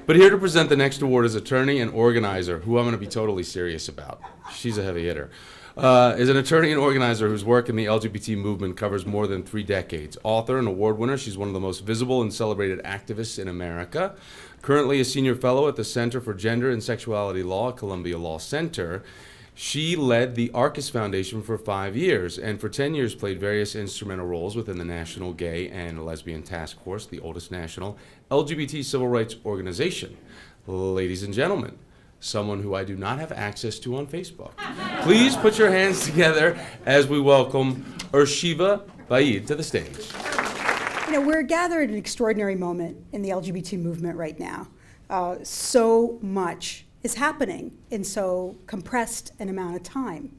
But here to present the next award is attorney and organizer, who I'm going to be totally serious about. She's a heavy hitter. Is an attorney and organizer whose work in the LGBT movement covers more than 3 decades. Author and award winner, she's one of the most visible and celebrated activists in America. Currently a senior fellow at the Center for Gender and Sexuality Law at Columbia Law Center. She led the Arcus Foundation for 5 years, and for 10 years played various instrumental roles within the National Gay and Lesbian Task Force, the oldest national LGBT civil rights organization. Ladies and gentlemen, someone who I do not have access to on Facebook. Please put your hands together as we welcome Urshiva Baid to the stage. You know, we're gathered at an extraordinary moment in the LGBT movement right now. So much is happening in so compressed an amount of time.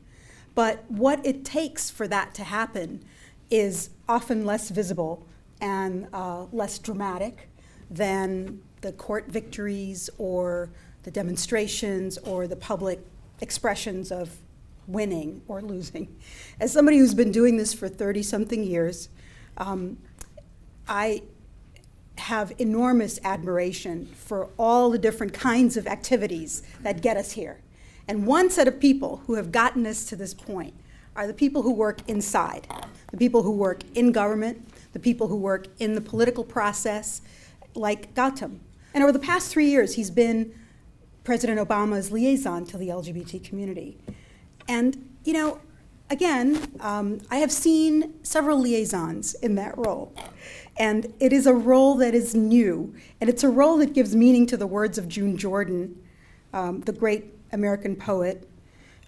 But what it takes for that to happen is often less visible and less dramatic than the court victories or the demonstrations or the public expressions of winning or losing. As somebody who's been doing this for 30-something years, I have enormous admiration for all the different kinds of activities that get us here. And one set of people who have gotten us to this point are the people who work inside, the people who work in government, the people who work in the political process, like Gautam. And over the past 3 years, he's been President Obama's liaison to the LGBT community. And, you know, again, I have seen several liaisons in that role. And it is a role that is new. And it's a role that gives meaning to the words of June Jordan, the great American poet,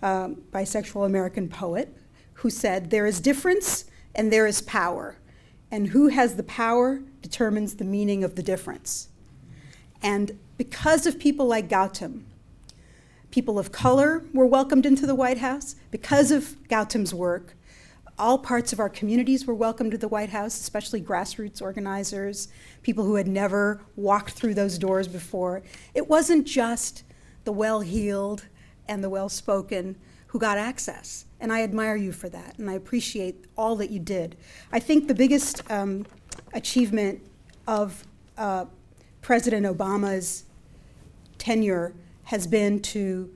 bisexual American poet, who said, "There is difference and there is power. And who has the power determines the meaning of the difference." And because of people like Gautam, people of color were welcomed into the White House. Because of Gautam's work, all parts of our communities were welcomed to the White House, especially grassroots organizers, people who had never walked through those doors before. It wasn't just the well-heeled and the well-spoken who got access. And I admire you for that, and I appreciate all that you did. I think the biggest achievement of President Obama's tenure has been to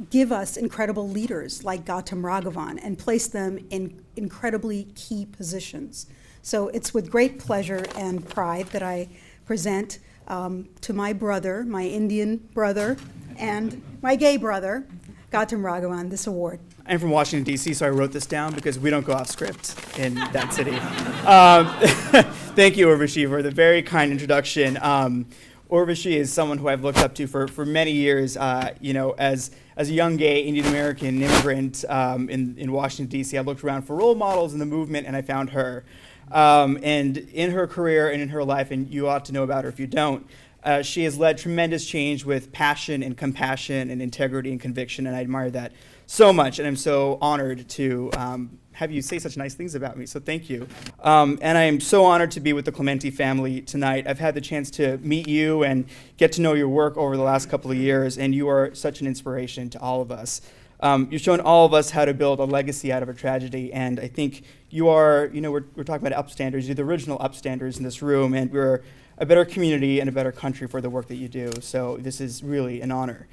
give us incredible leaders like Gautam Raghavan and place them in incredibly key positions. So it's with great pleasure and pride that I present to my brother, my Indian brother, and my gay brother, Gautam Raghavan, this award. I'm from Washington, D.C., so I wrote this down because we don't go off script in that city. Thank you, Urvashi, for the very kind introduction. Urvashi is someone who I've looked up to for many years. You know, as a young gay Indian American immigrant in Washington, D.C., I looked around for role models in the movement, and I found her. And in her career and in her life, and you ought to know about her if you don't, she has led tremendous change with passion and compassion and integrity and conviction, and I admire that so much, and I'm so honored to have you say such nice things about me, so thank you. And I am so honored to be with the Clementi family tonight. I've had the chance to meet you and get to know your work over the last couple of years, and you are such an inspiration to all of us. You've shown all of us how to build a legacy out of a tragedy, and I think you are, you know, we're talking about Upstanders, you're the original Upstanders in this room, and we're a better community and a better country for the work that you do, so this is really an honor.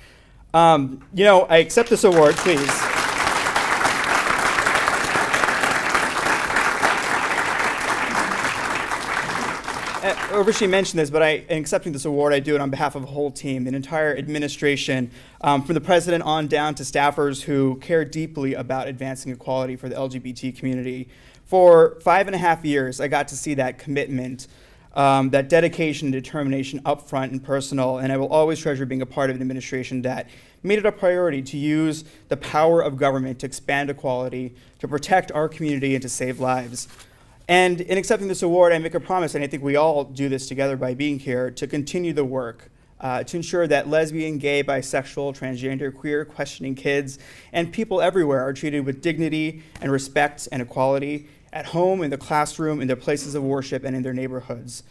You know, I accept this award, please. Urvashi mentioned this, but in accepting this award, I do it on behalf of a whole team, an entire administration, from the president on down to staffers who care deeply about advancing equality for the LGBT community. For 5.5 years, I got to see that commitment, that dedication and determination up front and personal, and I will always treasure being a part of an administration that made it a priority to use the power of government to expand equality, to protect our community, and to save lives. And in accepting this award, I make a promise, and I think we all do this together by being here, to continue the work, to ensure that lesbian, gay, bisexual, transgender, queer, questioning kids, and people everywhere are treated with dignity and respect and equality at home, in the classroom, in their places of worship, and in their neighborhoods.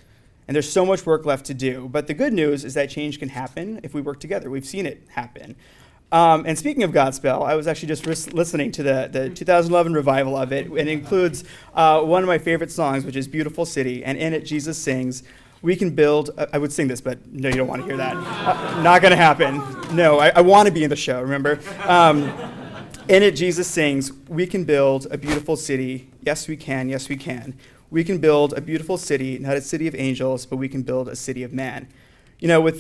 And there's so much work left to do. But the good news is that change can happen if we work together. We've seen it happen. And speaking of Godspell, I was actually just listening to the 2011 revival of it. It includes one of my favorite songs, which is Beautiful City. And in it, Jesus sings, we can build, I would sing this, but no, you don't want to hear that. Not going to happen. No, I want to be in the show, remember? In it, Jesus sings, we can build a beautiful city. Yes, we can. Yes, we can. We can build a beautiful city, not a city of angels, but we can build a city of man. You know,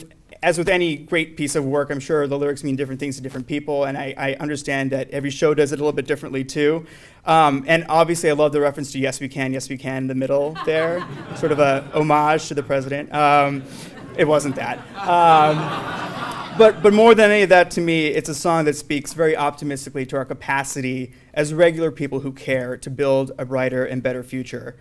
as with any great piece of work, I'm sure the lyrics mean different things to different people, and I understand that every show does it a little bit differently too. And obviously, I love the reference to yes, we can in the middle there, sort of a homage to the president. It wasn't that. But more than any of that, to me, it's a song that speaks very optimistically to our capacity as regular people who care to build a brighter and better future.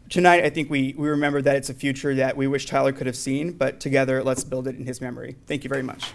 Tonight, I think we remember that it's a future that we wish Tyler could have seen, but together, let's build it in his memory. Thank you very much.